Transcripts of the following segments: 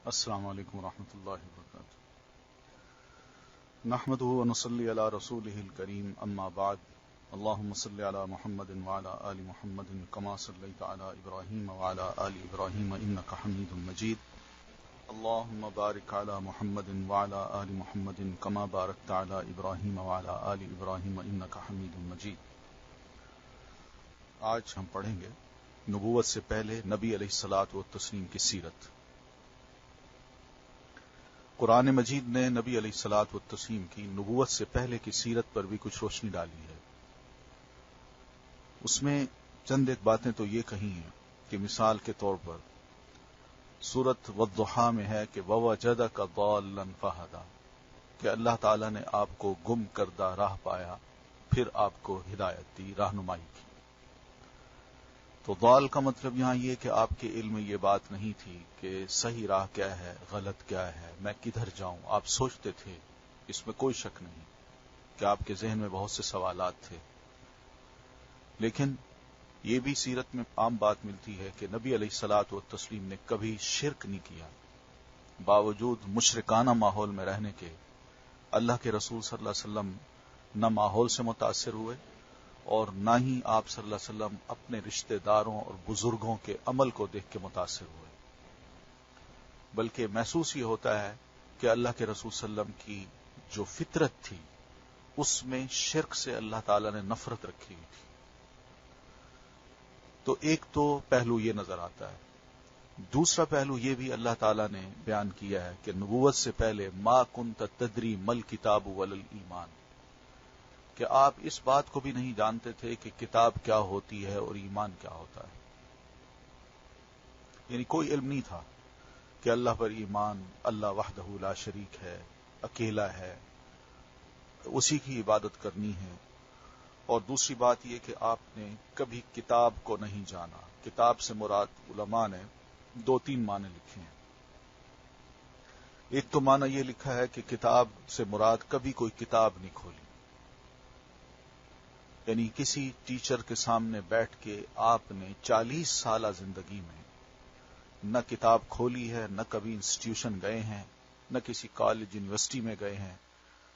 السلام علیکم ورحمۃ اللہ وبرکاتہ. نحمده ونصلي على رسوله الكريم اما بعد. اللهم صل على محمد وعلى آل محمد كما صليت على إبراهيم وعلى آل إبراهيم إنك حميد مجيد. اللهم بارك على محمد وعلى آل محمد كما باركت على إبراهيم وعلى آل إبراهيم إنك حميد مجيد. آج ہم پڑھیں گے نبوت سے پہلے نبی علیہ الصلوۃ والتسلیم کی سیرت. قرآن مجید نے نبی علیہ الصلوۃ والتسلیم کی نبوت سے پہلے کی سیرت پر بھی کچھ روشنی ڈالی ہے. اس میں چند ایک باتیں تو یہ کہی ہیں کہ مثال کے طور پر سورۃ والضحیٰ میں ہے کہ وَوَجَدَكَ ضَالًّا فَهَدَىٰ، کہ اللہ تعالیٰ نے آپ کو گم کردہ راہ پایا پھر آپ کو ہدایت دی، رہنمائی کی. تو ضال کا مطلب یہاں یہ کہ آپ کے علم میں یہ بات نہیں تھی کہ صحیح راہ کیا ہے، غلط کیا ہے، میں کدھر جاؤں. آپ سوچتے تھے، اس میں کوئی شک نہیں کہ آپ کے ذہن میں بہت سے سوالات تھے. لیکن یہ بھی سیرت میں عام بات ملتی ہے کہ نبی علیہ الصلوۃ والتسلیم نے کبھی شرک نہیں کیا. باوجود مشرکانہ ماحول میں رہنے کے اللہ کے رسول صلی اللہ علیہ وسلم نہ ماحول سے متاثر ہوئے اور نہ ہی آپ صلی اللہ علیہ وسلم اپنے رشتہ داروں اور بزرگوں کے عمل کو دیکھ کے متاثر ہوئے، بلکہ محسوس یہ ہوتا ہے کہ اللہ کے رسول صلی اللہ علیہ وسلم کی جو فطرت تھی اس میں شرک سے اللہ تعالی نے نفرت رکھی ہوئی تھی. تو ایک تو پہلو یہ نظر آتا ہے. دوسرا پہلو یہ بھی اللہ تعالی نے بیان کیا ہے کہ نبوت سے پہلے ما کنت تدری مل کتاب ولل ایمان، کہ آپ اس بات کو بھی نہیں جانتے تھے کہ کتاب کیا ہوتی ہے اور ایمان کیا ہوتا ہے. یعنی کوئی علم نہیں تھا کہ اللہ پر ایمان، اللہ وحدہ لا شریک ہے، اکیلا ہے، اسی کی عبادت کرنی ہے. اور دوسری بات یہ کہ آپ نے کبھی کتاب کو نہیں جانا. کتاب سے مراد علماء نے دو تین معنی لکھے ہیں. ایک تو معنی یہ لکھا ہے کہ کتاب سے مراد کبھی کوئی کتاب نہیں کھولی، یعنی کسی ٹیچر کے سامنے بیٹھ کے آپ نے 40 سالہ زندگی میں نہ کتاب کھولی ہے، نہ کبھی انسٹیٹیوشن گئے ہیں، نہ کسی کالج یونیورسٹی میں گئے ہیں،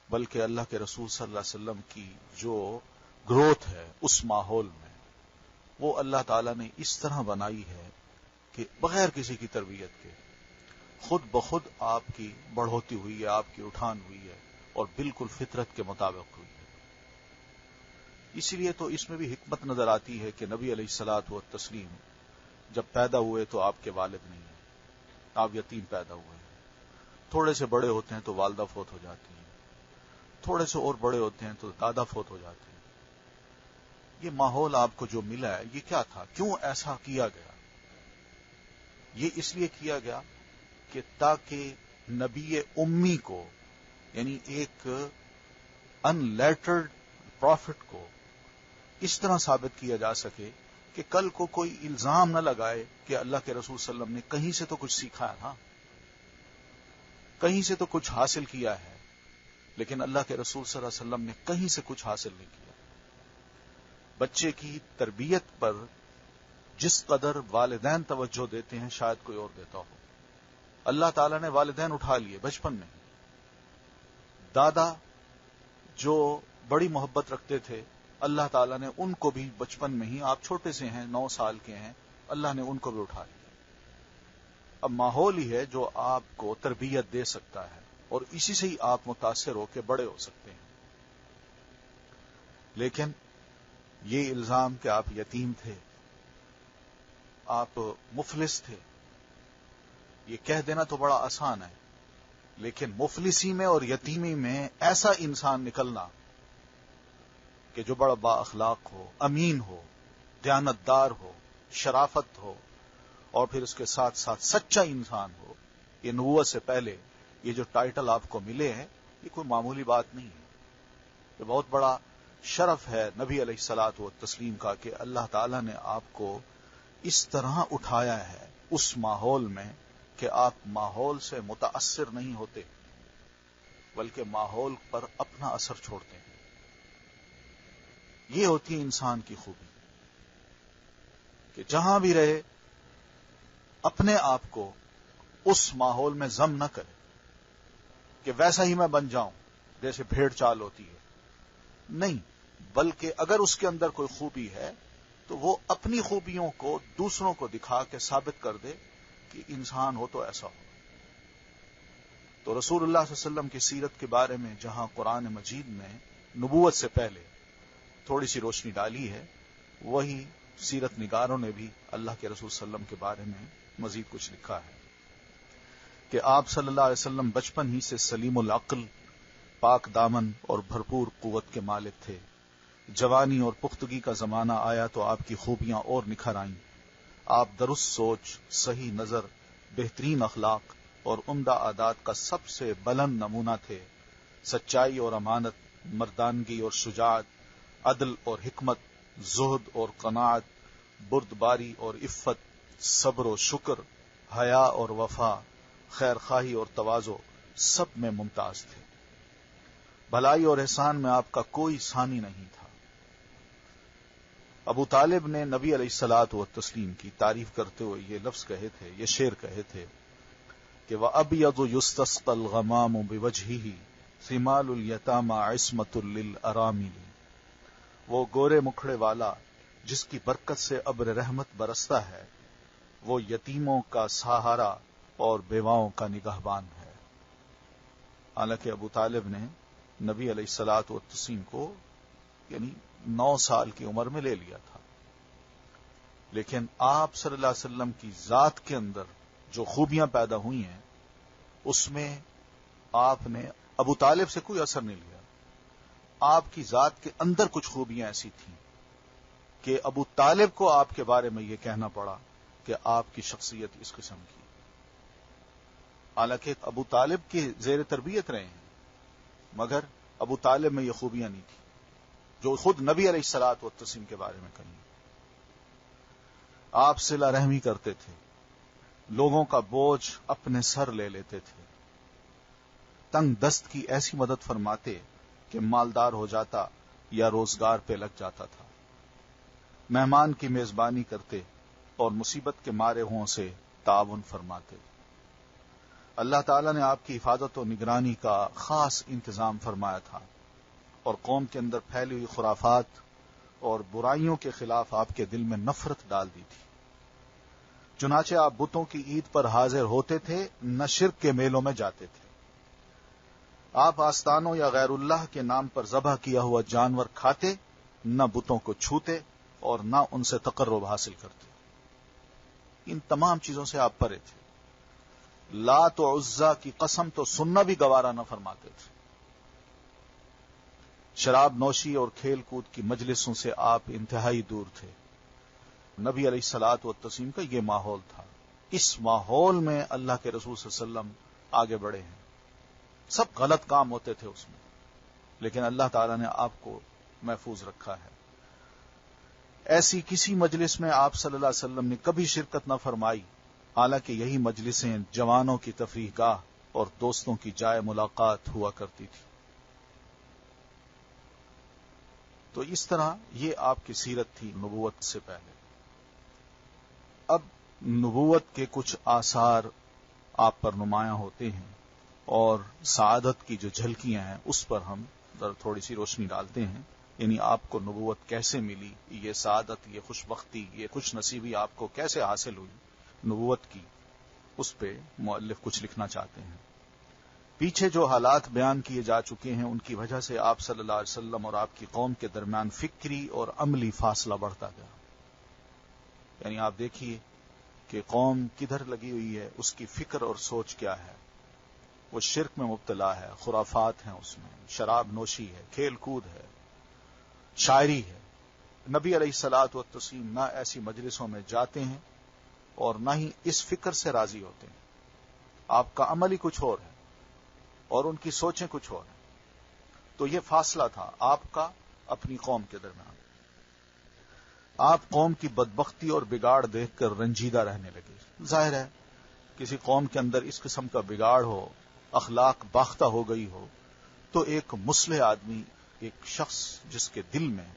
بلکہ اللہ کے رسول صلی اللہ علیہ وسلم کی جو گروتھ ہے اس ماحول میں وہ اللہ تعالیٰ نے اس طرح بنائی ہے کہ بغیر کسی کی تربیت کے خود بخود آپ کی بڑھوتی ہوئی ہے، آپ کی اٹھان ہوئی ہے اور بالکل فطرت کے مطابق ہوئی ہے. اسی لیے تو اس میں بھی حکمت نظر آتی ہے کہ نبی علیہ الصلوۃ والتسلیم جب پیدا ہوئے تو آپ کے والد نہیں ہیں، آپ یتیم پیدا ہوئے ہیں. تھوڑے سے بڑے ہوتے ہیں تو والدہ فوت ہو جاتی ہیں، تھوڑے سے اور بڑے ہوتے ہیں تو دادا فوت ہو جاتے ہیں. یہ ماحول آپ کو جو ملا ہے یہ کیا تھا؟ کیوں ایسا کیا گیا؟ یہ اس لیے کیا گیا کہ تاکہ نبی امی کو، یعنی ایک ان لیٹرڈ پروفٹ کو اس طرح ثابت کیا جا سکے کہ کل کو کوئی الزام نہ لگائے کہ اللہ کے رسول صلی اللہ علیہ وسلم نے کہیں سے تو کچھ سیکھا ہے، ہاں کہیں سے تو کچھ حاصل کیا ہے، لیکن اللہ کے رسول صلی اللہ علیہ وسلم نے کہیں سے کچھ حاصل نہیں کیا. بچے کی تربیت پر جس قدر والدین توجہ دیتے ہیں شاید کوئی اور دیتا ہو. اللہ تعالیٰ نے والدین اٹھا لیے بچپن میں. دادا جو بڑی محبت رکھتے تھے اللہ تعالیٰ نے ان کو بھی بچپن میں ہی، آپ چھوٹے سے ہیں، 9 سال کے ہیں، اللہ نے ان کو بھی اٹھا لیا. اب ماحول ہی ہے جو آپ کو تربیت دے سکتا ہے اور اسی سے ہی آپ متاثر ہو کے بڑے ہو سکتے ہیں. لیکن یہ الزام کہ آپ یتیم تھے، آپ مفلس تھے، یہ کہہ دینا تو بڑا آسان ہے، لیکن مفلسی میں اور یتیمی میں ایسا انسان نکلنا کہ جو بڑا با اخلاق ہو، امین ہو، دیانتدار ہو، شرافت ہو اور پھر اس کے ساتھ ساتھ سچا انسان ہو، یہ نبوت سے پہلے یہ جو ٹائٹل آپ کو ملے ہیں یہ کوئی معمولی بات نہیں ہے. یہ بہت بڑا شرف ہے نبی علیہ الصلوۃ والتسلیم کا کہ اللہ تعالیٰ نے آپ کو اس طرح اٹھایا ہے اس ماحول میں کہ آپ ماحول سے متاثر نہیں ہوتے بلکہ ماحول پر اپنا اثر چھوڑتے ہیں. یہ ہوتی ہے انسان کی خوبی کہ جہاں بھی رہے اپنے آپ کو اس ماحول میں ضم نہ کرے کہ ویسا ہی میں بن جاؤں جیسے بھیڑ چال ہوتی ہے. نہیں، بلکہ اگر اس کے اندر کوئی خوبی ہے تو وہ اپنی خوبیوں کو دوسروں کو دکھا کے ثابت کر دے کہ انسان ہو تو ایسا ہو. تو رسول اللہ صلی اللہ علیہ وسلم کی سیرت کے بارے میں جہاں قرآن مجید میں نبوت سے پہلے تھوڑی سی روشنی ڈالی ہے، وہی سیرت نگاروں نے بھی اللہ کے رسول صلی اللہ علیہ وسلم کے بارے میں مزید کچھ لکھا ہے کہ آپ صلی اللہ علیہ وسلم بچپن ہی سے سلیم العقل، پاک دامن اور بھرپور قوت کے مالک تھے. جوانی اور پختگی کا زمانہ آیا تو آپ کی خوبیاں اور نکھر آئیں. آپ درست سوچ، صحیح نظر، بہترین اخلاق اور عمدہ عادات کا سب سے بلند نمونہ تھے. سچائی اور امانت، مردانگی اور شجاعت، عدل اور حکمت، زہد اور قناعت، بردباری اور عفت، صبر و شکر، حیا اور وفا، خیر خواہی اور تواضع سب میں ممتاز تھے. بھلائی اور احسان میں آپ کا کوئی ثانی نہیں تھا. ابو طالب نے نبی علیہ الصلوۃ والتسلیم کی تعریف کرتے ہوئے یہ لفظ کہے تھے، یہ شعر کہے تھے کہ وَأَبْيَضُ يُسْتَسْقَى الْغَمَامُ بِوَجْهِهِ ثِمَالُ الْيَتَامَى عِصْمَةٌ لِلْأَرَامِلِ. وہ گورے مکھڑے والا جس کی برکت سے ابر رحمت برستا ہے، وہ یتیموں کا سہارا اور بیواؤں کا نگہبان ہے. حالانکہ ابو طالب نے نبی علیہ الصلوۃ والتسلیم کو یعنی 9 سال کی عمر میں لے لیا تھا، لیکن آپ صلی اللہ علیہ وسلم کی ذات کے اندر جو خوبیاں پیدا ہوئی ہیں اس میں آپ نے ابو طالب سے کوئی اثر نہیں لیا. آپ کی ذات کے اندر کچھ خوبیاں ایسی تھیں کہ ابو طالب کو آپ کے بارے میں یہ کہنا پڑا کہ آپ کی شخصیت اس قسم کی. حالانکہ ابو طالب کے زیر تربیت رہے ہیں، مگر ابو طالب میں یہ خوبیاں نہیں تھیں جو خود نبی علیہ الصلوۃ والتسلیم کے بارے میں کہیں. آپ صلہ رحمی کرتے تھے، لوگوں کا بوجھ اپنے سر لے لیتے تھے، تنگ دست کی ایسی مدد فرماتے کہ مالدار ہو جاتا یا روزگار پہ لگ جاتا تھا. مہمان کی میزبانی کرتے اور مصیبت کے مارے ہوں سے تعاون فرماتے. اللہ تعالیٰ نے آپ کی حفاظت و نگرانی کا خاص انتظام فرمایا تھا اور قوم کے اندر پھیلی ہوئی خرافات اور برائیوں کے خلاف آپ کے دل میں نفرت ڈال دی تھی. چنانچہ آپ بتوں کی عید پر حاضر ہوتے تھے، نہ شرک کے میلوں میں جاتے تھے. آپ آستانوں یا غیر اللہ کے نام پر ذبح کیا ہوا جانور کھاتے، نہ بتوں کو چھوتے اور نہ ان سے تقرب حاصل کرتے. ان تمام چیزوں سے آپ پرے تھے. لات و عزا کی قسم تو سننا بھی گوارا نہ فرماتے تھے. شراب نوشی اور کھیل کود کی مجلسوں سے آپ انتہائی دور تھے. نبی علیہ الصلوۃ والتسلیم کا یہ ماحول تھا. اس ماحول میں اللہ کے رسول صلی اللہ علیہ وسلم آگے بڑھے ہیں. سب غلط کام ہوتے تھے اس میں، لیکن اللہ تعالیٰ نے آپ کو محفوظ رکھا ہے. ایسی کسی مجلس میں آپ صلی اللہ علیہ وسلم نے کبھی شرکت نہ فرمائی، حالانکہ یہی مجلسیں جوانوں کی تفریح گاہ اور دوستوں کی جائے ملاقات ہوا کرتی تھی. تو اس طرح یہ آپ کی سیرت تھی نبوت سے پہلے. اب نبوت کے کچھ آثار آپ پر نمایاں ہوتے ہیں اور سعادت کی جو جھلکیاں ہیں اس پر ہم ذرا تھوڑی سی روشنی ڈالتے ہیں. یعنی آپ کو نبوت کیسے ملی، یہ سعادت، یہ خوش بختی، یہ خوش نصیبی آپ کو کیسے حاصل ہوئی نبوت کی، اس پہ مؤلف کچھ لکھنا چاہتے ہیں. پیچھے جو حالات بیان کیے جا چکے ہیں ان کی وجہ سے آپ صلی اللہ علیہ وسلم اور آپ کی قوم کے درمیان فکری اور عملی فاصلہ بڑھتا گیا. یعنی آپ دیکھیے کہ قوم کدھر لگی ہوئی ہے، اس کی فکر اور سوچ کیا ہے. وہ شرک میں مبتلا ہے، خرافات ہیں اس میں، شراب نوشی ہے، کھیل کود ہے، شاعری ہے. نبی علیہ الصلوۃ والتسلیم نہ ایسی مجلسوں میں جاتے ہیں اور نہ ہی اس فکر سے راضی ہوتے ہیں. آپ کا عمل ہی کچھ اور ہے اور ان کی سوچیں کچھ اور ہیں. تو یہ فاصلہ تھا آپ کا اپنی قوم کے درمیان. آپ قوم کی بدبختی اور بگاڑ دیکھ کر رنجیدہ رہنے لگے. ظاہر ہے کسی قوم کے اندر اس قسم کا بگاڑ ہو، اخلاق باختہ ہو گئی ہو، تو ایک مصلح آدمی، ایک شخص جس کے دل میں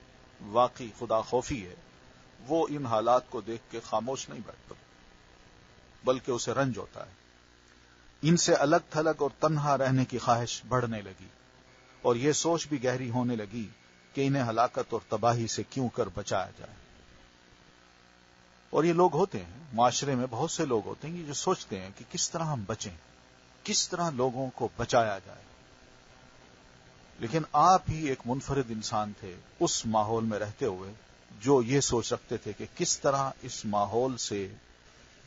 واقعی خدا خوفی ہے، وہ ان حالات کو دیکھ کے خاموش نہیں بیٹھتا، بلکہ اسے رنج ہوتا ہے. ان سے الگ تھلگ اور تنہا رہنے کی خواہش بڑھنے لگی، اور یہ سوچ بھی گہری ہونے لگی کہ انہیں ہلاکت اور تباہی سے کیوں کر بچایا جائے۔ اور یہ لوگ ہوتے ہیں، معاشرے میں بہت سے لوگ ہوتے ہیں جو سوچتے ہیں کہ کس طرح ہم بچیں، کس طرح لوگوں کو بچایا جائے۔ لیکن آپ ہی ایک منفرد انسان تھے اس ماحول میں رہتے ہوئے جو یہ سوچ رکھتے تھے کہ کس طرح اس ماحول سے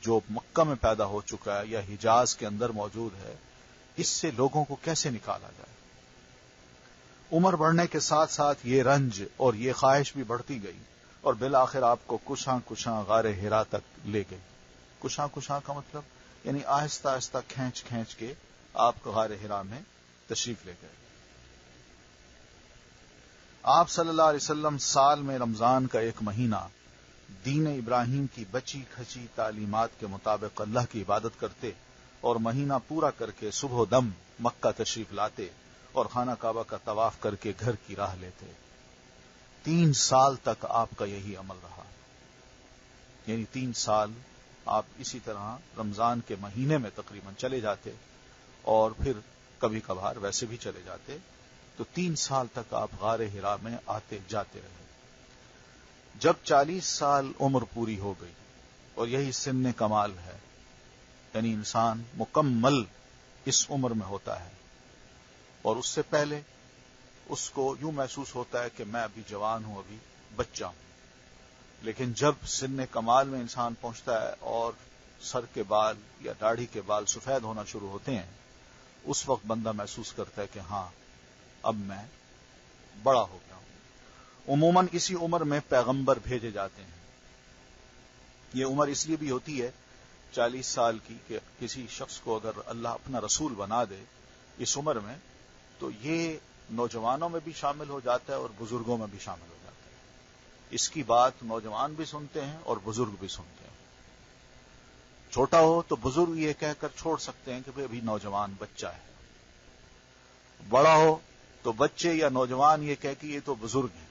جو مکہ میں پیدا ہو چکا ہے یا حجاز کے اندر موجود ہے، اس سے لوگوں کو کیسے نکالا جائے۔ عمر بڑھنے کے ساتھ ساتھ یہ رنج اور یہ خواہش بھی بڑھتی گئی، اور بالآخر آپ کو کشاں کشاں غار ہرا تک لے گئی۔ کشاں کشاں کا مطلب یعنی آہستہ آہستہ کھینچ کھینچ کے آپ کو غار ہرا میں تشریف لے گئے۔ آپ صلی اللہ علیہ وسلم سال میں رمضان کا ایک مہینہ دین ابراہیم کی بچی کھچی تعلیمات کے مطابق اللہ کی عبادت کرتے، اور مہینہ پورا کر کے صبح و دم مکہ تشریف لاتے اور خانہ کعبہ کا طواف کر کے گھر کی راہ لیتے۔ 3 سال تک آپ کا یہی عمل رہا، یعنی 3 سال آپ اسی طرح رمضان کے مہینے میں تقریباً چلے جاتے، اور پھر کبھی کبھار ویسے بھی چلے جاتے، تو 3 سال تک آپ غار ہرا میں آتے جاتے رہے۔ جب 40 سال عمر پوری ہو گئی، اور یہی سن کمال ہے، یعنی انسان مکمل اس عمر میں ہوتا ہے، اور اس سے پہلے اس کو یوں محسوس ہوتا ہے کہ میں ابھی جوان ہوں، ابھی بچہ ہوں۔ لیکن جب سن کمال میں انسان پہنچتا ہے اور سر کے بال یا داڑھی کے بال سفید ہونا شروع ہوتے ہیں، اس وقت بندہ محسوس کرتا ہے کہ ہاں اب میں بڑا ہو گیا ہوں۔ عموماً اسی عمر میں پیغمبر بھیجے جاتے ہیں۔ یہ عمر اس لیے بھی ہوتی ہے 40 سال کی کہ کسی شخص کو اگر اللہ اپنا رسول بنا دے اس عمر میں، تو یہ نوجوانوں میں بھی شامل ہو جاتا ہے اور بزرگوں میں بھی شامل ہو جاتا ہے۔ اس کی بات نوجوان بھی سنتے ہیں اور بزرگ بھی سنتے ہیں۔ چھوٹا ہو تو بزرگ یہ کہہ کر چھوڑ سکتے ہیں کہ بھئی ابھی نوجوان بچہ ہے، بڑا ہو تو بچے یا نوجوان یہ کہہ کہ یہ تو بزرگ ہیں۔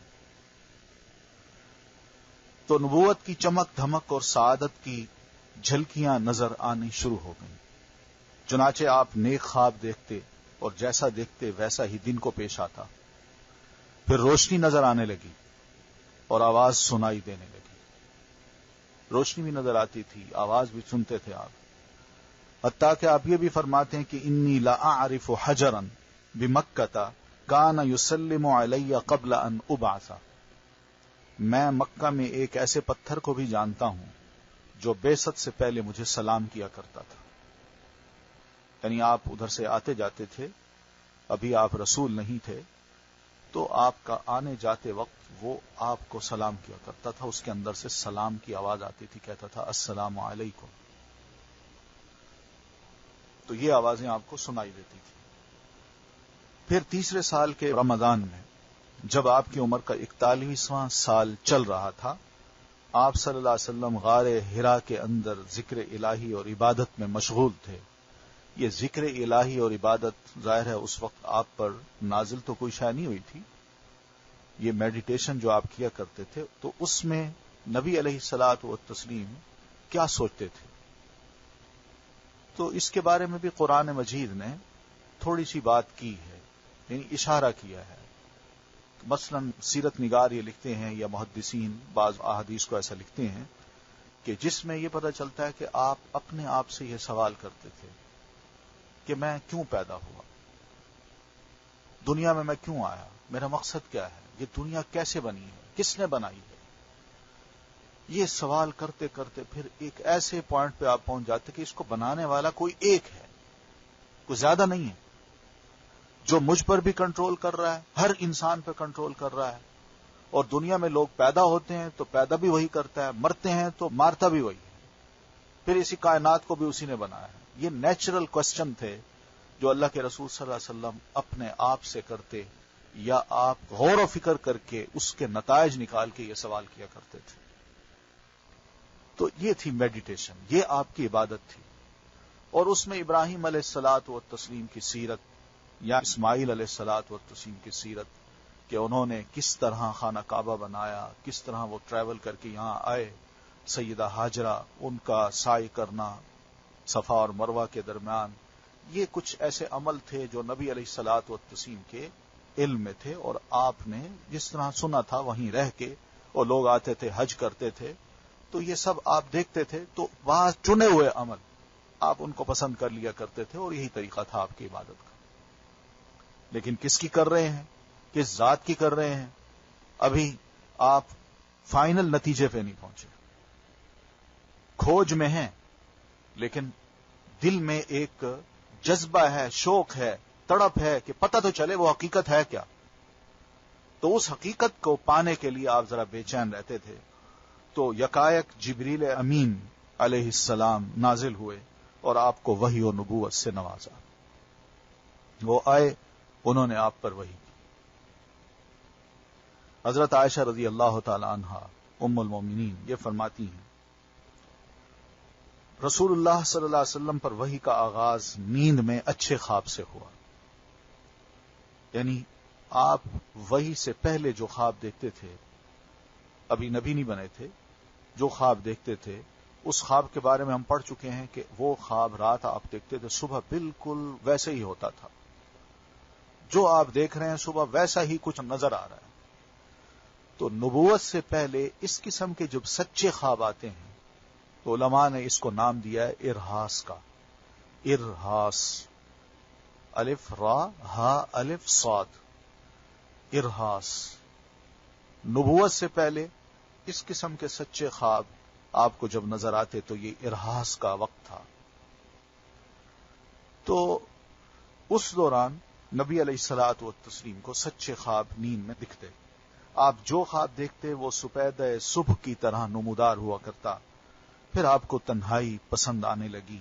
تو نبوت کی چمک دھمک اور سعادت کی جھلکیاں نظر آنی شروع ہو گئیں۔ چنانچہ آپ نیک خواب دیکھتے، اور جیسا دیکھتے ویسا ہی دن کو پیش آتا۔ پھر روشنی نظر آنے لگی اور آواز سنائی دینے لگی۔ روشنی بھی نظر آتی تھی، آواز بھی سنتے تھے آپ، حتیٰ کہ آپ یہ بھی فرماتے ہیں کہ انی لا اعرف حجرا بمکہ کان یسلم علی قبل ان ابعث، میں مکہ میں ایک ایسے پتھر کو بھی جانتا ہوں جو بعثت سے پہلے مجھے سلام کیا کرتا تھا۔ یعنی آپ ادھر سے آتے جاتے تھے، ابھی آپ رسول نہیں تھے، تو آپ کا آنے جاتے وقت وہ آپ کو سلام کیا کرتا تھا، اس کے اندر سے سلام کی آواز آتی تھی، کہتا تھا السلام علیکم۔ تو یہ آوازیں آپ کو سنائی دیتی تھی۔ پھر تیسرے سال کے رمضان میں جب آپ کی عمر کا 41واں سال چل رہا تھا، آپ صلی اللہ علیہ وسلم غار ہرا کے اندر ذکر الہی اور عبادت میں مشغول تھے۔ یہ ذکر الہی اور عبادت ظاہر ہے اس وقت آپ پر نازل تو کوئی شے نہیں ہوئی تھی، یہ میڈیٹیشن جو آپ کیا کرتے تھے، تو اس میں نبی علیہ الصلوۃ والتسلیم کیا سوچتے تھے؟ تو اس کے بارے میں بھی قرآن مجید نے تھوڑی سی بات کی ہے، یعنی اشارہ کیا ہے۔ مثلا سیرت نگار یہ لکھتے ہیں یا محدثین بعض احادیث کو ایسا لکھتے ہیں کہ جس میں یہ پتہ چلتا ہے کہ آپ اپنے آپ سے یہ سوال کرتے تھے کہ میں کیوں پیدا ہوا، دنیا میں کیوں آیا، میرا مقصد کیا ہے، یہ دنیا کیسے بنی ہے، کس نے بنائی ہے۔ یہ سوال کرتے کرتے پھر ایک ایسے پوائنٹ پہ آپ پہنچ جاتے کہ اس کو بنانے والا کوئی ایک ہے، کوئی زیادہ نہیں ہے، جو مجھ پر بھی کنٹرول کر رہا ہے، ہر انسان پہ کنٹرول کر رہا ہے۔ اور دنیا میں لوگ پیدا ہوتے ہیں تو پیدا بھی وہی کرتا ہے، مرتے ہیں تو مارتا بھی وہی ہے، پھر اسی کائنات کو بھی اسی نے بنایا ہے۔ یہ نیچرل کوسچن تھے جو اللہ کے رسول صلی اللہ علیہ وسلم اپنے آپ سے کرتے، یا آپ غور و فکر کر کے اس کے نتائج نکال کے یہ سوال کیا کرتے تھے۔ تو یہ تھی میڈیٹیشن، یہ آپ کی عبادت تھی۔ اور اس میں ابراہیم علیہ الصلوۃ والتسلیم کی سیرت یا اسماعیل علیہ الصلوۃ والتسلیم کی سیرت کہ انہوں نے کس طرح خانہ کعبہ بنایا، کس طرح وہ ٹریول کر کے یہاں آئے، سیدہ ہاجرہ، ان کا سعی کرنا صفا اور مروہ کے درمیان، یہ کچھ ایسے عمل تھے جو نبی علیہ الصلوۃ والتسلیم کے علم میں تھے، اور آپ نے جس طرح سنا تھا وہیں رہ کے، اور لوگ آتے تھے حج کرتے تھے تو یہ سب آپ دیکھتے تھے، تو بعض چنے ہوئے عمل آپ ان کو پسند کر لیا کرتے تھے، اور یہی طریقہ تھا آپ کی عبادت کا۔ لیکن کس کی کر رہے ہیں، کس ذات کی کر رہے ہیں، ابھی آپ فائنل نتیجے پہ نہیں پہنچے، کھوج میں ہیں، لیکن دل میں ایک جذبہ ہے، شوق ہے، تڑپ ہے کہ پتہ تو چلے وہ حقیقت ہے کیا۔ تو اس حقیقت کو پانے کے لیے آپ ذرا بے چین رہتے تھے، تو یکایک جبریل امین علیہ السلام نازل ہوئے اور آپ کو وحی و نبوت سے نوازا۔ وہ آئے، انہوں نے آپ پر وحی کی۔ حضرت عائشہ رضی اللہ تعالی عنہا ام المومنین یہ فرماتی ہیں، رسول اللہ صلی اللہ علیہ وسلم پر وحی کا آغاز نیند میں اچھے خواب سے ہوا، یعنی آپ وحی سے پہلے جو خواب دیکھتے تھے، ابھی نبی نہیں بنے تھے، جو خواب دیکھتے تھے اس خواب کے بارے میں ہم پڑھ چکے ہیں کہ وہ خواب رات آپ دیکھتے تھے، صبح بالکل ویسے ہی ہوتا تھا، جو آپ دیکھ رہے ہیں صبح ویسا ہی کچھ نظر آ رہا ہے۔ تو نبوت سے پہلے اس قسم کے جب سچے خواب آتے ہیں تو علماء نے اس کو نام دیا ہے ارہاس کا۔ ارہاس، الف را ہا الف صاد، ارہاس۔ نبوت سے پہلے اس قسم کے سچے خواب آپ کو جب نظر آتے تو یہ ارہاس کا وقت تھا۔ تو اس دوران نبی علیہ الصلوۃ والتسلیم کو سچے خواب نیند میں دکھتے، آپ جو خواب دیکھتے وہ سپیدہ صبح کی طرح نمودار ہوا کرتا۔ پھر آپ کو تنہائی پسند آنے لگی،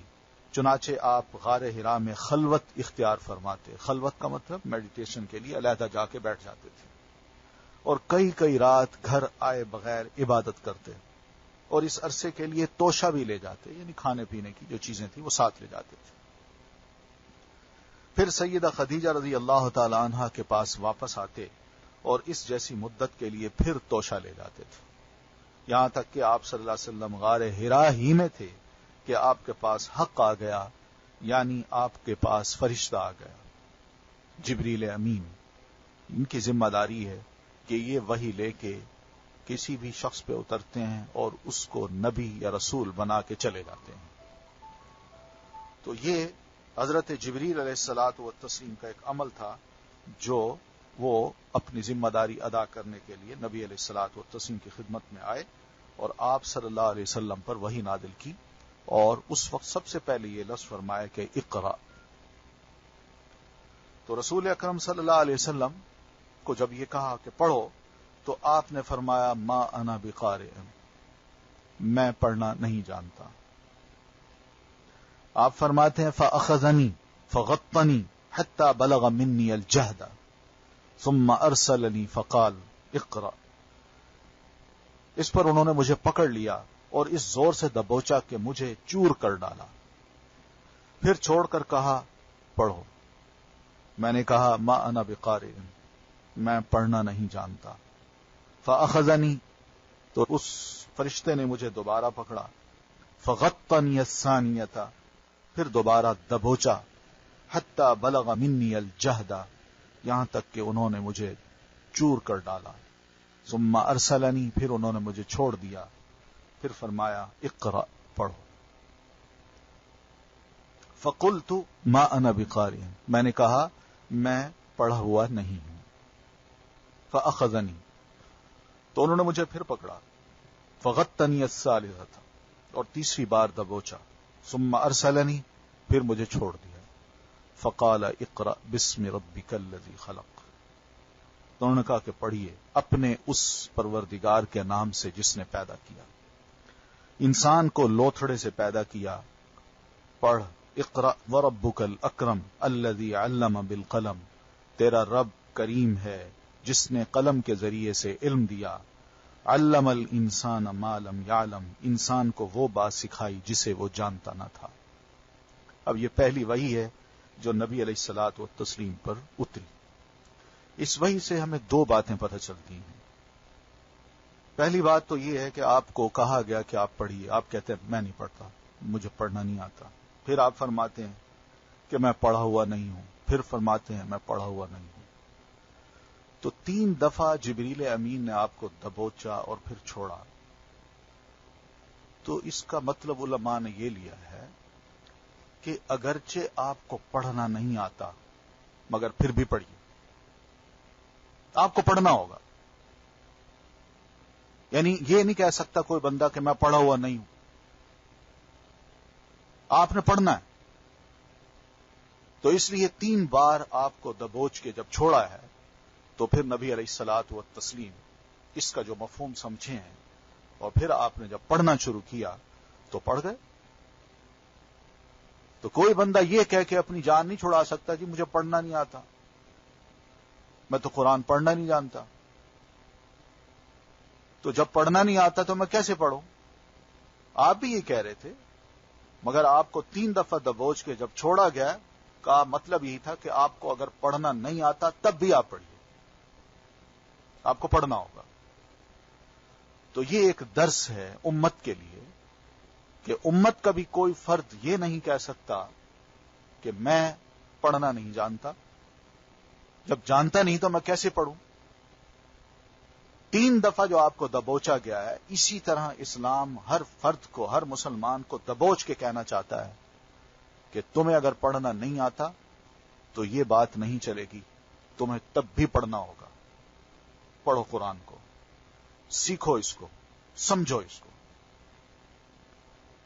چنانچہ آپ غار حرا میں خلوت اختیار فرماتے۔ خلوت کا مطلب میڈیٹیشن کے لیے علیحدہ جا کے بیٹھ جاتے تھے، اور کئی کئی رات گھر آئے بغیر عبادت کرتے، اور اس عرصے کے لیے توشہ بھی لے جاتے، یعنی کھانے پینے کی جو چیزیں تھیں وہ ساتھ لے جاتے تھے۔ پھر سیدہ خدیجہ رضی اللہ تعالی عنہا کے پاس واپس آتے اور اس جیسی مدت کے لیے پھر توشہ لے جاتے تھے، یہاں تک کہ آپ صلی اللہ علیہ وسلم غار حرا ہی میں تھے کہ آپ کے پاس حق آ گیا، یعنی آپ کے پاس فرشتہ آ گیا، جبریل امین۔ ان کی ذمہ داری ہے کہ یہ وحی لے کے کسی بھی شخص پہ اترتے ہیں اور اس کو نبی یا رسول بنا کے چلے جاتے ہیں۔ تو یہ حضرت جبریل علیہ الصلوۃ والتسلیم کا ایک عمل تھا جو وہ اپنی ذمہ داری ادا کرنے کے لیے نبی علیہ الصلوۃ والتسلیم کی خدمت میں آئے اور آپ صلی اللہ علیہ وسلم پر وحی نازل کی، اور اس وقت سب سے پہلے یہ لفظ فرمایا کہ اقرا۔ تو رسول اکرم صلی اللہ علیہ وسلم کو جب یہ کہا کہ پڑھو تو آپ نے فرمایا ما انا بقارئ، میں پڑھنا نہیں جانتا۔ آپ فرماتے ہیں فاخذنی فغطنی حتى بلغ منی الجہد ثم ارسلنی فقال اقرا۔ اس پر انہوں نے مجھے پکڑ لیا اور اس زور سے دبوچا کہ مجھے چور کر ڈالا، پھر چھوڑ کر کہا پڑھو۔ میں نے کہا ما انا بقارئ، میں پڑھنا نہیں جانتا۔ فاخذنی، تو اس فرشتے نے مجھے دوبارہ پکڑا، فغطنی الثانیۃ، پھر دوبارہ دبوچا، حتی بلغ منی الجہد، یہاں تک کہ انہوں نے مجھے چور کر ڈالا۔ ثم ارسلنی، پھر انہوں نے مجھے چھوڑ دیا، پھر فرمایا اقرأ، پڑھو۔ فقلت ما انا بقارئ، میں نے کہا میں پڑھا ہوا نہیں ہوں۔ فاخذنی، تو انہوں نے مجھے پھر پکڑا، فغطنی الثالثۃ، اور تیسری بار دبوچا، ثم ارسلنی، پھر مجھے چھوڑ دیا۔ فقال اقرأ بسم ربک الذی خلق، تو انہوں نے کہا کہ پڑھیے اپنے اس پروردگار کے نام سے جس نے پیدا کیا، انسان کو لوتھڑے سے پیدا کیا۔ پڑھ اقرأ وربک الاکرم الذی علم بالقلم، تیرا رب کریم ہے جس نے قلم کے ذریعے سے علم دیا۔ علم الانسان ما لم یعلم، انسان کو وہ بات سکھائی جسے وہ جانتا نہ تھا۔ اب یہ پہلی وحی ہے جو نبی علیہ الصلوۃ والتسلیم پر اتری۔ اس وحی سے ہمیں دو باتیں پتہ چلتی ہیں۔ پہلی بات تو یہ ہے کہ آپ کو کہا گیا کہ آپ پڑھیے، آپ کہتے ہیں میں نہیں پڑھتا، مجھے پڑھنا نہیں آتا۔ پھر آپ فرماتے ہیں کہ میں پڑھا ہوا نہیں ہوں، پھر فرماتے ہیں میں پڑھا ہوا نہیں ہوں. تو 3 دفعہ جبریل امین نے آپ کو دبوچا اور پھر چھوڑا. تو اس کا مطلب علماء نے یہ لیا ہے کہ اگرچہ آپ کو پڑھنا نہیں آتا مگر پھر بھی پڑھیے. آپ کو پڑھنا ہوگا. یعنی یہ نہیں کہہ سکتا کوئی بندہ کہ میں پڑھا ہوا نہیں ہوں. آپ نے پڑھنا ہے. تو اس لیے 3 بار آپ کو دبوچ کے جب چھوڑا ہے تو پھر نبی علیہ الصلوۃ والتسلیم اس کا جو مفہوم سمجھے ہیں اور پھر آپ نے جب پڑھنا شروع کیا تو پڑھ گئے. تو کوئی بندہ یہ کہہ کے اپنی جان نہیں چھڑا سکتا کہ مجھے پڑھنا نہیں آتا، میں تو قرآن پڑھنا نہیں جانتا. تو جب پڑھنا نہیں آتا تو میں کیسے پڑھوں؟ آپ بھی یہ کہہ رہے تھے، مگر آپ کو 3 دفعہ دبوچ کے جب چھوڑا گیا کا مطلب یہی تھا کہ آپ کو اگر پڑھنا نہیں آتا تب بھی آپ پڑھیے، آپ کو پڑھنا ہوگا. تو یہ ایک درس ہے امت کے لیے کہ امت کا بھی کوئی فرد یہ نہیں کہہ سکتا کہ میں پڑھنا نہیں جانتا. جب جانتا نہیں تو میں کیسے پڑھوں؟ 3 دفعہ جو آپ کو دبوچا گیا ہے، اسی طرح اسلام ہر فرد کو، ہر مسلمان کو دبوچ کے کہنا چاہتا ہے کہ تمہیں اگر پڑھنا نہیں آتا تو یہ بات نہیں چلے گی، تمہیں تب بھی پڑھنا ہوگا. پڑھو قرآن کو، سیکھو اس کو، سمجھو اس کو.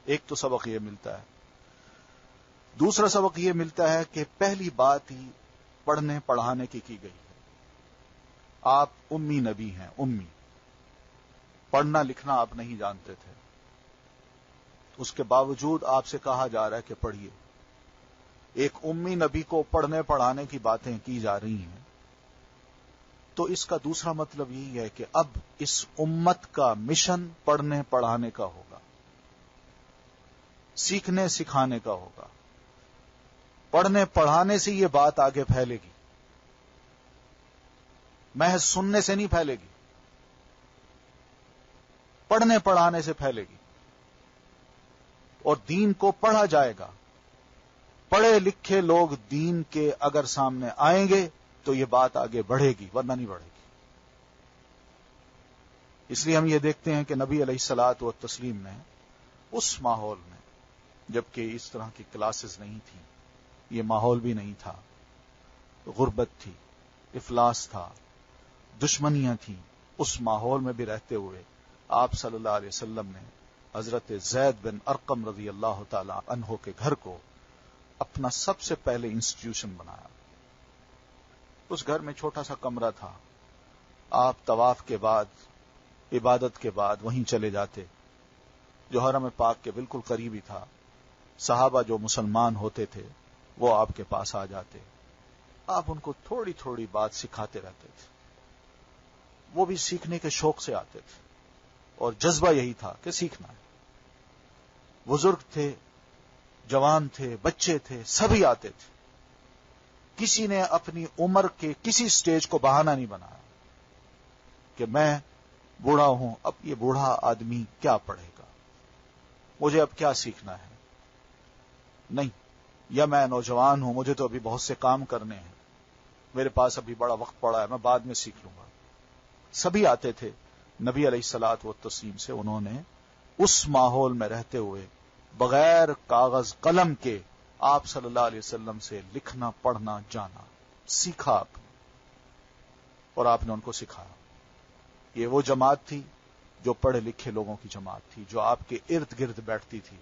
ایک تو سبق یہ ملتا ہے. دوسرا سبق یہ ملتا ہے کہ پہلی بات ہی پڑھنے پڑھانے کی گئی ہے. آپ امی نبی ہیں، امی. پڑھنا لکھنا آپ نہیں جانتے تھے، اس کے باوجود آپ سے کہا جا رہا ہے کہ پڑھیے. ایک امی نبی کو پڑھنے پڑھانے کی باتیں کی جا رہی ہیں. تو اس کا دوسرا مطلب یہی ہے کہ اب اس امت کا مشن پڑھنے پڑھانے کا ہوگا، سیکھنے سکھانے کا ہوگا. پڑھنے پڑھانے سے یہ بات آگے پھیلے گی، محض سننے سے نہیں پھیلے گی، پڑھنے پڑھانے سے پھیلے گی. اور دین کو پڑھا جائے گا. پڑھے لکھے لوگ دین کے اگر سامنے آئیں گے تو یہ بات آگے بڑھے گی، ورنہ نہیں بڑھے گی. اس لیے ہم یہ دیکھتے ہیں کہ نبی علیہ الصلوۃ والتسلیم نے اس ماحول میں، جبکہ اس طرح کی کلاسز نہیں تھیں، یہ ماحول بھی نہیں تھا، غربت تھی، افلاس تھا، دشمنیاں تھیں، اس ماحول میں بھی رہتے ہوئے آپ صلی اللہ علیہ وسلم نے حضرت زید بن ارقم رضی اللہ تعالی عنہ کے گھر کو اپنا سب سے پہلے انسٹیٹیوشن بنایا. اس گھر میں چھوٹا سا کمرہ تھا. آپ طواف کے بعد، عبادت کے بعد وہیں چلے جاتے، جو حرم پاک کے بالکل قریب ہی تھا. صحابہ جو مسلمان ہوتے تھے وہ آپ کے پاس آ جاتے، آپ ان کو تھوڑی تھوڑی بات سکھاتے رہتے تھے. وہ بھی سیکھنے کے شوق سے آتے تھے اور جذبہ یہی تھا کہ سیکھنا ہے. بزرگ تھے، جوان تھے، بچے تھے، سبھی آتے تھے. کسی نے اپنی عمر کے کسی سٹیج کو بہانہ نہیں بنایا کہ میں بوڑھا ہوں، اب یہ بوڑھا آدمی کیا پڑھے گا، مجھے اب کیا سیکھنا ہے. نہیں، یا میں نوجوان ہوں، مجھے تو ابھی بہت سے کام کرنے ہیں، میرے پاس ابھی بڑا وقت پڑا ہے، میں بعد میں سیکھ لوں گا. سبھی آتے تھے. نبی علیہ الصلوۃ والتسلیم سے انہوں نے اس ماحول میں رہتے ہوئے بغیر کاغذ قلم کے آپ صلی اللہ علیہ وسلم سے لکھنا پڑھنا جانا سیکھا آپ نے، اور آپ نے ان کو سکھایا. یہ وہ جماعت تھی جو پڑھے لکھے لوگوں کی جماعت تھی، جو آپ کے ارد گرد بیٹھتی تھی،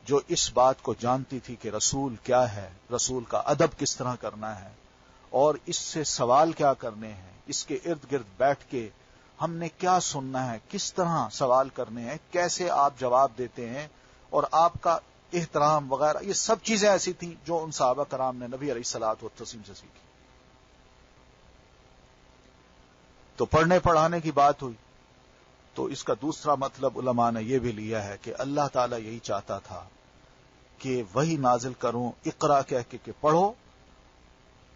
جو اس بات کو جانتی تھی کہ رسول کیا ہے، رسول کا ادب کس طرح کرنا ہے، اور اس سے سوال کیا کرنے ہیں، اس کے ارد گرد بیٹھ کے ہم نے کیا سننا ہے، کس طرح سوال کرنے ہیں، کیسے آپ جواب دیتے ہیں، اور آپ کا احترام وغیرہ. یہ سب چیزیں ایسی تھیں جو ان صحابہ کرام نے نبی علیہ الصلوۃ والتسلیم سے سیکھی. تو پڑھنے پڑھانے کی بات ہوئی تو اس کا دوسرا مطلب علماء نے یہ بھی لیا ہے کہ اللہ تعالیٰ یہی چاہتا تھا کہ وہی نازل کروں، اقرا کہہ کے کہ پڑھو.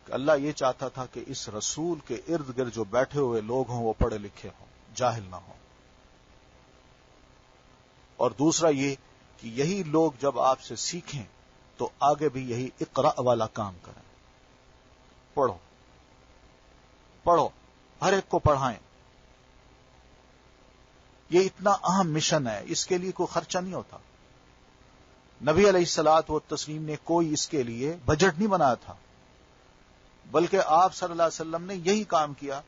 کہ اللہ یہ چاہتا تھا کہ اس رسول کے ارد گرد جو بیٹھے ہوئے لوگ ہوں وہ پڑھے لکھے ہوں، جاہل نہ ہوں. اور دوسرا یہ کہ یہی لوگ جب آپ سے سیکھیں تو آگے بھی یہی اقرا والا کام کریں. پڑھو پڑھو، ہر ایک کو پڑھائیں. یہ اتنا اہم مشن ہے، اس کے لیے کوئی خرچہ نہیں ہوتا. نبی علیہ الصلوۃ والتسلیم نے کوئی اس کے لیے بجٹ نہیں بنایا تھا، بلکہ آپ صلی اللہ علیہ وسلم نے یہی کام کیا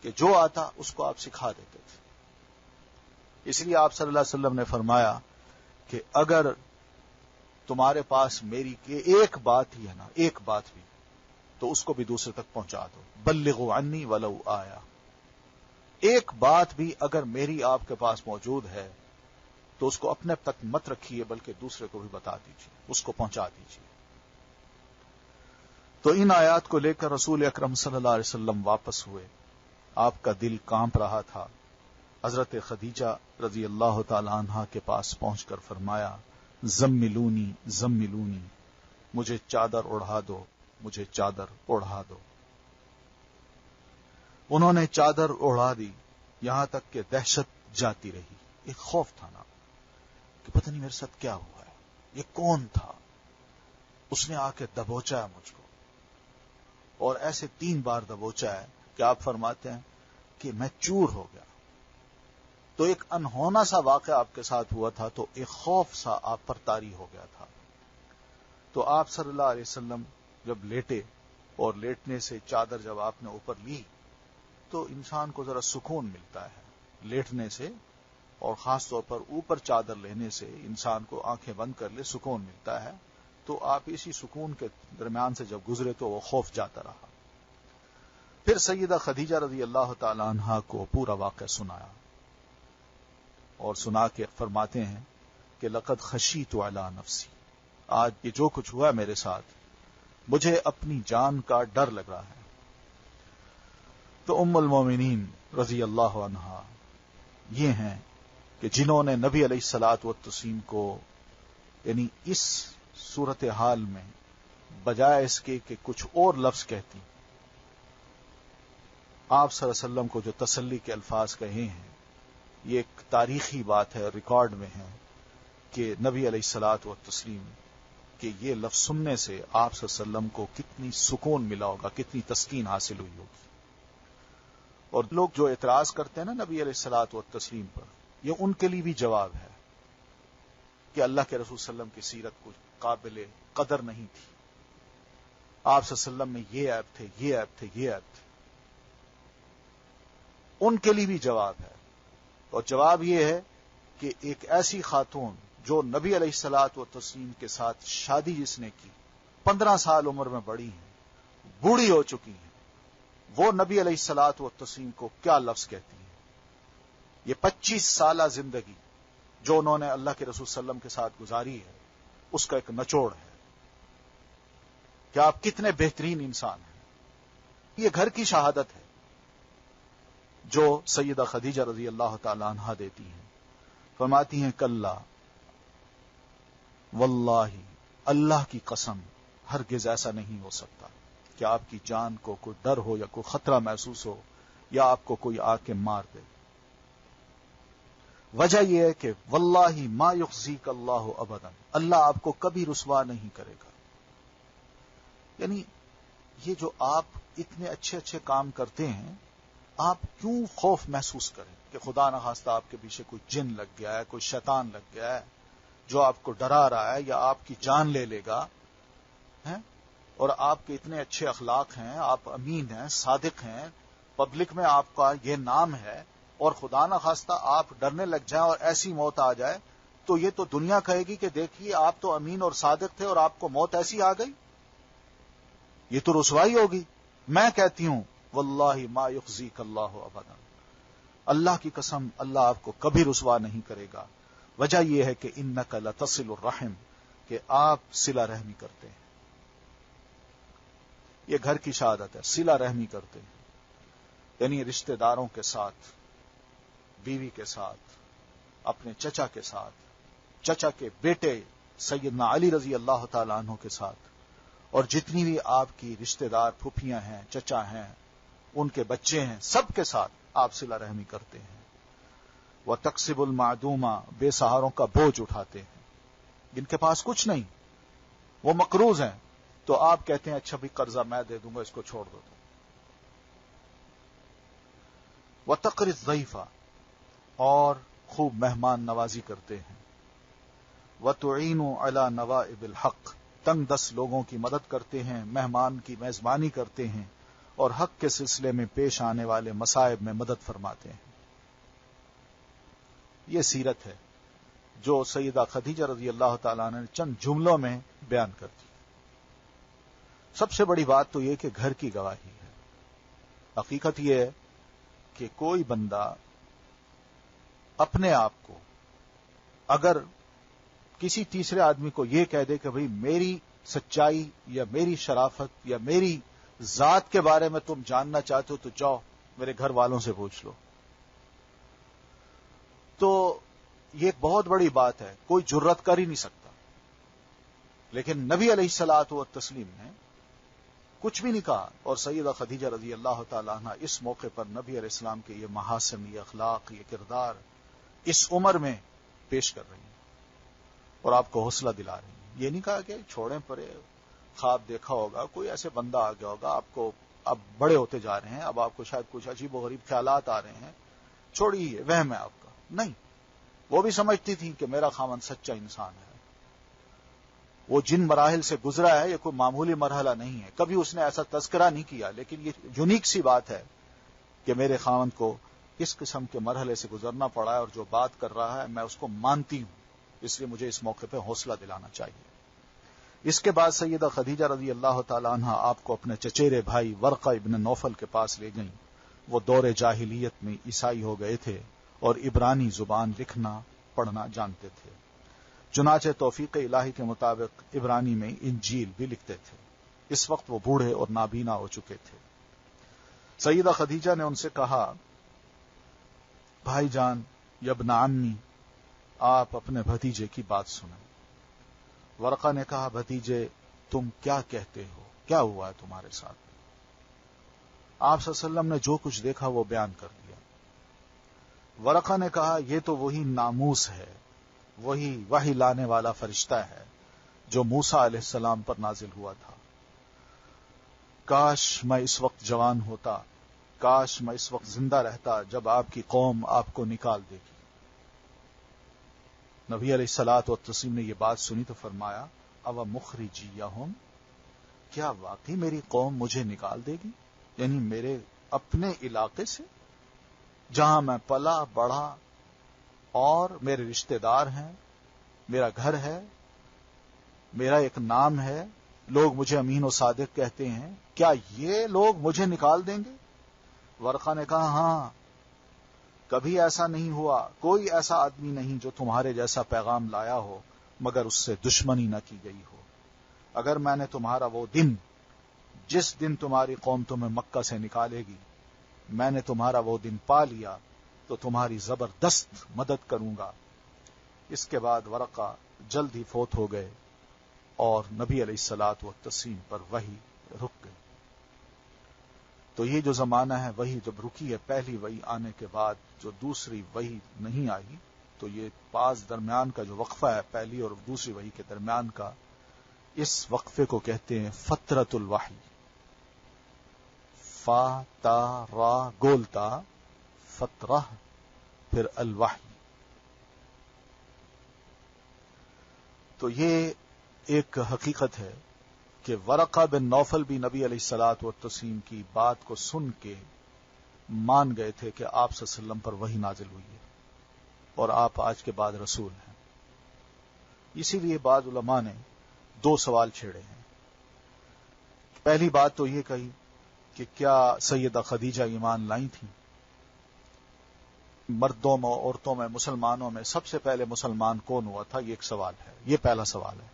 کہ جو آتا اس کو آپ سکھا دیتے تھے. اس لیے آپ صلی اللہ علیہ وسلم نے فرمایا کہ اگر تمہارے پاس میری ایک بات ہی ہے نا، ایک بات بھی، تو اس کو بھی دوسرے تک پہنچا دو. بلغوا عنی ولو آیا. ایک بات بھی اگر میری آپ کے پاس موجود ہے تو اس کو اپنے تک مت رکھیے، بلکہ دوسرے کو بھی بتا دیجیے، اس کو پہنچا دیجیے. تو ان آیات کو لے کر رسول اکرم صلی اللہ علیہ وسلم واپس ہوئے. آپ کا دل کانپ رہا تھا. حضرت خدیجہ رضی اللہ تعالی عنہا کے پاس پہنچ کر فرمایا، زملونی زملونی، مجھے چادر اڑھا دو، مجھے چادر اڑھا دو. انہوں نے چادر اڑھا دی، یہاں تک کہ دہشت جاتی رہی. ایک خوف تھا نا کہ پتہ نہیں میرے ساتھ کیا ہوا ہے، یہ کون تھا، اس نے آ کے دبوچا ہے مجھ کو. اور ایسے 3 بار دبوچا ہے کہ آپ فرماتے ہیں کہ میں چور ہو گیا. تو ایک انہونا سا واقعہ آپ کے ساتھ ہوا تھا، تو ایک خوف سا آپ پر طاری ہو گیا تھا. تو آپ صلی اللہ علیہ وسلم جب لیٹے، اور لیٹنے سے چادر جب آپ نے اوپر لی تو انسان کو ذرا سکون ملتا ہے لیٹنے سے، اور خاص طور پر اوپر چادر لینے سے انسان کو آنکھیں بند کر لے سکون ملتا ہے. تو آپ اسی سکون کے درمیان سے جب گزرے تو وہ خوف جاتا رہا. پھر سیدہ خدیجہ رضی اللہ تعالی عنہا کو پورا واقعہ سنایا، اور سنا کے فرماتے ہیں کہ لقد خشیت علی نفسی، آج یہ جو کچھ ہوا میرے ساتھ، مجھے اپنی جان کا ڈر لگ رہا ہے. تو ام المومنین رضی اللہ عنہا یہ ہیں کہ جنہوں نے نبی علیہ الصلوۃ والتسلیم کو، یعنی اس صورتحال میں بجائے اس کے کہ کچھ اور لفظ کہتی، آپ صلی اللہ علیہ وسلم کو جو تسلی کے الفاظ کہے ہیں، یہ ایک تاریخی بات ہے، ریکارڈ میں ہے کہ نبی علیہ الصلوۃ والتسلیم کہ یہ لفظ سننے سے آپ صلی اللہ علیہ وسلم کو کتنی سکون ملا ہوگا، کتنی تسکین حاصل ہوئی ہوگی. اور لوگ جو اعتراض کرتے ہیں نا نبی علیہ الصلوۃ والتسلیم پر، یہ ان کے لیے بھی جواب ہے کہ اللہ کے رسول صلی اللہ علیہ وسلم کی سیرت کو قابل قدر نہیں تھی. آپ صلی اللہ علیہ وسلم میں یہ عیب تھے، یہ عیب تھے، یہ عیب تھے. ان کے لیے بھی جواب ہے. اور جواب یہ ہے کہ ایک ایسی خاتون جو نبی علیہ الصلوۃ والتسلیم کے ساتھ شادی جس نے کی، 15 سال عمر میں بڑی ہیں، بوڑھی ہو چکی ہیں، وہ نبی علیہ الصلوۃ والتسلیم کو کیا لفظ کہتی ہیں. یہ 25 سالہ زندگی جو انہوں نے اللہ کے رسول صلی اللہ علیہ وسلم کے ساتھ گزاری ہے، اس کا ایک نچوڑ ہے کہ آپ کتنے بہترین انسان ہیں. یہ گھر کی شہادت ہے جو سیدہ خدیجہ رضی اللہ تعالی عنہا دیتی ہیں. فرماتی ہیں کلا واللہ، اللہ کی قسم، ہرگز ایسا نہیں ہو سکتا کہ آپ کی جان کو کوئی ڈر ہو یا کوئی خطرہ محسوس ہو یا آپ کو کوئی آ کے مار دے. وجہ یہ ہے کہ واللہ ما یخزیک اللہ ابدا، اللہ آپ کو کبھی رسوا نہیں کرے گا. یعنی یہ جو آپ اتنے اچھے اچھے کام کرتے ہیں، آپ کیوں خوف محسوس کریں کہ خدا نخواستہ آپ کے پیچھے کوئی جن لگ گیا ہے، کوئی شیطان لگ گیا ہے جو آپ کو ڈرا رہا ہے یا آپ کی جان لے لے گا. اور آپ کے اتنے اچھے اخلاق ہیں، آپ امین ہیں، صادق ہیں، پبلک میں آپ کا یہ نام ہے، اور خدا نخواستہ آپ ڈرنے لگ جائیں اور ایسی موت آ جائے تو یہ تو دنیا کہے گی کہ دیکھیے آپ تو امین اور صادق تھے اور آپ کو موت ایسی آ گئی. یہ تو رسوائی ہوگی. میں کہتی ہوں واللہ ما یخزیک اللہ ابدا، اللہ کی قسم اللہ آپ کو کبھی رسوا نہیں کرے گا. وجہ یہ ہے کہ انک لتصل الرحم، کہ آپ صلہ رحمی کرتے ہیں. یہ گھر کی شہادت ہے، صلہ رحمی کرتے ہیں. یعنی رشتہ داروں کے ساتھ، بیوی کے ساتھ، اپنے چچا کے ساتھ، چچا کے بیٹے سیدنا علی رضی اللہ تعالی عنہ کے ساتھ، اور جتنی بھی آپ کی رشتہ دار پھوپھیاں ہیں، چچا ہیں، ان کے بچے ہیں، سب کے ساتھ آپ صلہ رحمی کرتے ہیں. وَتَقْسِبُ الْمَعْدُومَ، بے سہاروں کا بوجھ اٹھاتے ہیں، جن کے پاس کچھ نہیں، وہ مقروض ہیں، تو آپ کہتے ہیں اچھا بھی قرضہ میں دے دوں گا، اس کو چھوڑ دو. وَتَقْرِ الضَّيْفَ، اور خوب مہمان نوازی کرتے ہیں. وَتُعِينُ عَلَى نَوَائِبِ الْحَقِّ، تنگ دست لوگوں کی مدد کرتے ہیں، مہمان کی میزبانی کرتے ہیں، اور حق کے سلسلے میں پیش آنے والے مصائب میں مدد فرماتے ہیں. یہ سیرت ہے جو سیدہ خدیجہ رضی اللہ تعالیٰ نے چند جملوں میں بیان کر دی. سب سے بڑی بات تو یہ کہ گھر کی گواہی ہے. حقیقت یہ ہے کہ کوئی بندہ اپنے آپ کو اگر کسی تیسرے آدمی کو یہ کہہ دے کہ بھئی میری سچائی یا میری شرافت یا میری ذات کے بارے میں تم جاننا چاہتے ہو تو جاؤ میرے گھر والوں سے پوچھ لو، تو یہ ایک بہت بڑی بات ہے، کوئی جرت کر ہی نہیں سکتا. لیکن نبی علیہ الصلوۃ والتسلیم نے کچھ بھی نہیں کہا، اور سیدہ خدیجہ رضی اللہ تعالیٰ عنہ اس موقع پر نبی علیہ السلام کے یہ محاسن، یہ اخلاق، یہ کردار اس عمر میں پیش کر رہی ہیں اور آپ کو حوصلہ دلا رہی ہیں. یہ نہیں کہا کہ چھوڑیں پرے، خواب دیکھا ہوگا، کوئی ایسے بندہ آ گیا ہوگا، آپ کو اب بڑے ہوتے جا رہے ہیں، اب آپ کو شاید کچھ عجیب و غریب خیالات آ رہے ہیں، چھوڑیے، وہم ہے آپ کا. نہیں، وہ بھی سمجھتی تھی کہ میرا خاوند سچا انسان ہے. وہ جن مراحل سے گزرا ہے یہ کوئی معمولی مرحلہ نہیں ہے، کبھی اس نے ایسا تذکرہ نہیں کیا، لیکن یہ یونیک سی بات ہے کہ میرے خاوند کو اس قسم کے مرحلے سے گزرنا پڑا ہے، اور جو بات کر رہا ہے میں اس کو مانتی ہوں، اس لیے مجھے اس موقع پہ حوصلہ دلانا چاہیے. اس کے بعد سیدہ خدیجہ رضی اللہ تعالیٰ عنہ آپ کو اپنے چچیرے بھائی ورقہ ابن نوفل کے پاس لے گئیں. وہ دور جاہلیت میں عیسائی ہو گئے تھے اور عبرانی زبان لکھنا پڑھنا جانتے تھے، چنانچہ توفیق الہی کے مطابق عبرانی میں انجیل بھی لکھتے تھے. اس وقت وہ بوڑھے اور نابینا ہو چکے تھے. سیدہ خدیجہ نے ان سے کہا، بھائی جان یا ابن عمی، آپ اپنے بھتیجے کی بات سنیں. ورقہ نے کہا، بھتیجے تم کیا کہتے ہو، کیا ہوا ہے تمہارے ساتھ؟ آپ صلی اللہ علیہ وسلم نے جو کچھ دیکھا وہ بیان کر دیا. ورقہ نے کہا، یہ تو وہی ناموس ہے، وہی وحی لانے والا فرشتہ ہے جو موسیٰ علیہ السلام پر نازل ہوا تھا. کاش میں اس وقت جوان ہوتا، کاش میں اس وقت زندہ رہتا جب آپ کی قوم آپ کو نکال دے گی. نبی علیہ الصلوۃ والتسلیم نے یہ بات سنی تو فرمایا، او مخرجیہم، کیا واقعی میری قوم مجھے نکال دے گی؟ یعنی میرے اپنے علاقے سے جہاں میں پلا بڑھا اور میرے رشتہ دار ہیں، میرا گھر ہے، میرا ایک نام ہے، لوگ مجھے امین و صادق کہتے ہیں، کیا یہ لوگ مجھے نکال دیں گے؟ ورقہ نے کہا، ہاں، کبھی ایسا نہیں ہوا، کوئی ایسا آدمی نہیں جو تمہارے جیسا پیغام لایا ہو مگر اس سے دشمنی نہ کی گئی ہو. اگر میں نے تمہارا وہ دن، جس دن تمہاری قوم تمہیں مکہ سے نکالے گی، میں نے تمہارا وہ دن پا لیا تو تمہاری زبردست مدد کروں گا. اس کے بعد ورقہ جلد ہی فوت ہو گئے اور نبی علیہ الصلوۃ والتسلیم پر وحی رک گئی. تو یہ جو زمانہ ہے وہی جب رکی ہے، پہلی وحی آنے کے بعد جو دوسری وحی نہیں آئی، تو یہ پاس درمیان کا جو وقفہ ہے پہلی اور دوسری وحی کے درمیان کا، اس وقفے کو کہتے ہیں فترۃ الوحی. فا تا را گولتا، فترہ پھر الوحی. تو یہ ایک حقیقت ہے کہ ورقہ بن نوفل بھی نبی علیہ الصلوۃ والتسلیم کی بات کو سن کے مان گئے تھے کہ آپ صلی اللہ علیہ وسلم پر وحی نازل ہوئی ہے اور آپ آج کے بعد رسول ہیں. اسی لیے بعض علماء نے دو سوال چھیڑے ہیں. پہلی بات تو یہ کہی کہ کیا سیدہ خدیجہ ایمان لائی تھیں؟ مردوں میں، عورتوں میں، مسلمانوں میں سب سے پہلے مسلمان کون ہوا تھا؟ یہ ایک سوال ہے، یہ پہلا سوال ہے.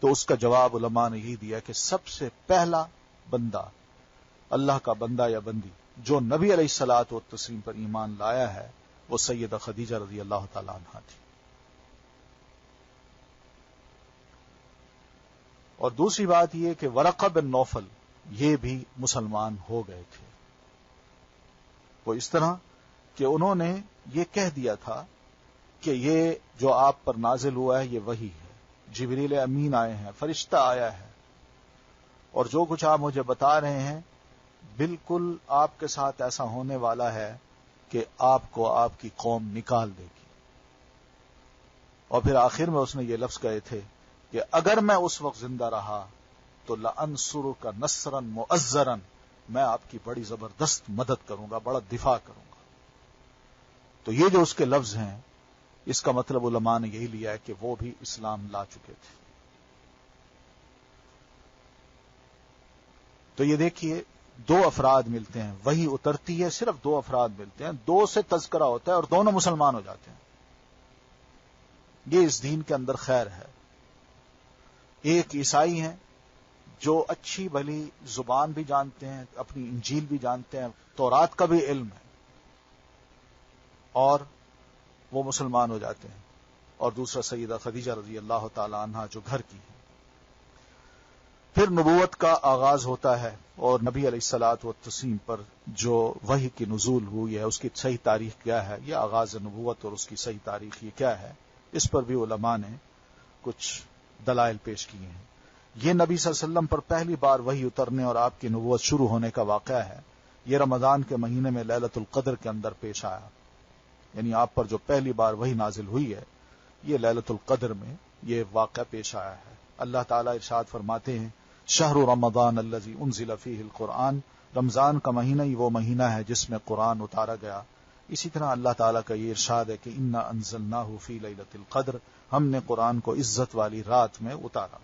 تو اس کا جواب علماء نے یہی دیا کہ سب سے پہلا بندہ، اللہ کا بندہ یا بندی جو نبی علیہ الصلوۃ والتسلیم پر ایمان لایا ہے وہ سیدہ خدیجہ رضی اللہ تعالی عنہا تھی. اور دوسری بات یہ کہ ورقہ بن نوفل یہ بھی مسلمان ہو گئے تھے. وہ اس طرح کہ انہوں نے یہ کہہ دیا تھا کہ یہ جو آپ پر نازل ہوا ہے یہ وحی ہے، جبریل امین آئے ہیں، فرشتہ آیا ہے، اور جو کچھ آپ مجھے بتا رہے ہیں بالکل آپ کے ساتھ ایسا ہونے والا ہے کہ آپ کو آپ کی قوم نکال دے گی. اور پھر آخر میں اس نے یہ لفظ کہے تھے کہ اگر میں اس وقت زندہ رہا تو لَأَنْصُرُكَ نَصْرًا مُؤَزَّرًا، میں آپ کی بڑی زبردست مدد کروں گا، بڑا دفاع کروں گا. تو یہ جو اس کے لفظ ہیں، اس کا مطلب علماء نے یہی لیا ہے کہ وہ بھی اسلام لا چکے تھے. تو یہ دیکھیے، دو افراد ملتے ہیں، وہی اترتی ہے، صرف دو افراد ملتے ہیں، دو سے تذکرہ ہوتا ہے اور دونوں مسلمان ہو جاتے ہیں. یہ اس دین کے اندر خیر ہے. ایک عیسائی ہیں جو اچھی بھلی زبان بھی جانتے ہیں، اپنی انجیل بھی جانتے ہیں، تورات کا بھی علم ہے، اور وہ مسلمان ہو جاتے ہیں. اور دوسرا سیدہ خدیجہ رضی اللہ تعالی عنہا جو گھر کی ہے. پھر نبوت کا آغاز ہوتا ہے، اور نبی علیہ الصلوۃ والتسلیم پر جو وحی کی نزول ہوئی ہے اس کی صحیح تاریخ کیا ہے، یہ آغاز نبوت اور اس کی صحیح تاریخ یہ کیا ہے، اس پر بھی علماء نے کچھ دلائل پیش کیے ہیں. یہ نبی صلی اللہ علیہ وسلم پر پہلی بار وحی اترنے اور آپ کی نبوت شروع ہونے کا واقعہ ہے. یہ رمضان کے مہینے میں لیلۃ القدر کے اندر پیش آیا، یعنی آپ پر جو پہلی بار وحی نازل ہوئی ہے یہ لیلۃ القدر میں یہ واقعہ پیش آیا ہے. اللہ تعالیٰ ارشاد فرماتے ہیں شہر رمضان الذی انزل فیہ القرآن، رمضان کا مہینہ ہی وہ مہینہ ہے جس میں قرآن اتارا گیا. اسی طرح اللہ تعالیٰ کا یہ ارشاد ہے کہ انا انزلناہ فی لیلۃ القدر، ہم نے قرآن کو عزت والی رات میں اتارا.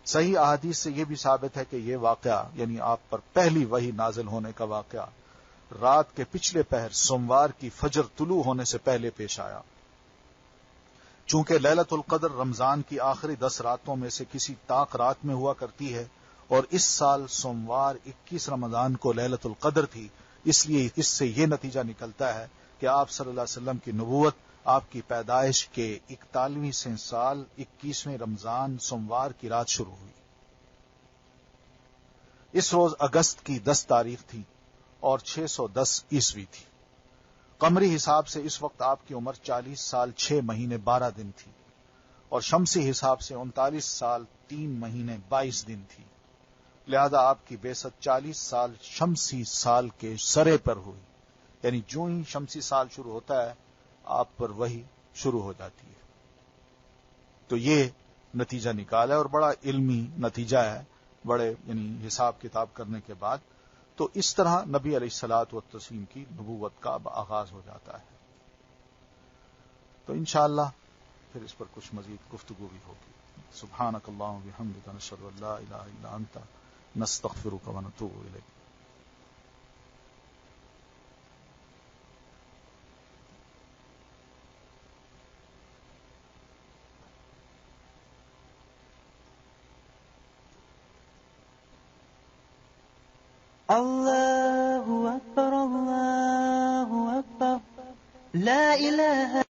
صحیح احادیث سے یہ بھی ثابت ہے کہ یہ واقعہ یعنی آپ پر پہلی وحی نازل ہونے کا واقعہ رات کے پچھلے پہر سوموار کی فجر طلوع ہونے سے پہلے پیش آیا. چونکہ لیلۃ القدر رمضان کی آخری 10 راتوں میں سے کسی طاق رات میں ہوا کرتی ہے، اور اس سال سوموار 21 رمضان کو لیلۃ القدر تھی، اس لیے اس سے یہ نتیجہ نکلتا ہے کہ آپ صلی اللہ علیہ وسلم کی نبوت آپ کی پیدائش کے 41ویں سال 21ویں رمضان سوموار کی رات شروع ہوئی. اس روز اگست کی 10 تاریخ تھی اور 610 عیسوی تھی. قمری حساب سے اس وقت آپ کی عمر 40 سال 6 مہینے 12 دن تھی، اور شمسی حساب سے 39 سال 3 مہینے 22 دن تھی. لہذا آپ کی بعثت 40 سال شمسی سال کے سرے پر ہوئی، یعنی جو ہی شمسی سال شروع ہوتا ہے آپ پر وہی شروع ہو جاتی ہے. تو یہ نتیجہ نکالا ہے اور بڑا علمی نتیجہ ہے، بڑے یعنی حساب کتاب کرنے کے بعد. تو اس طرح نبی علیہ الصلوۃ والتسلیم کی نبوت کا آغاز ہو جاتا ہے. تو انشاءاللہ پھر اس پر کچھ مزید گفتگو بھی ہوگی. سبحانک اللہم و بحمدک، نشہد ان لا الہ الا انت، نستغفرک و نتوب الیک. الله أكبر الله أكبر لا إله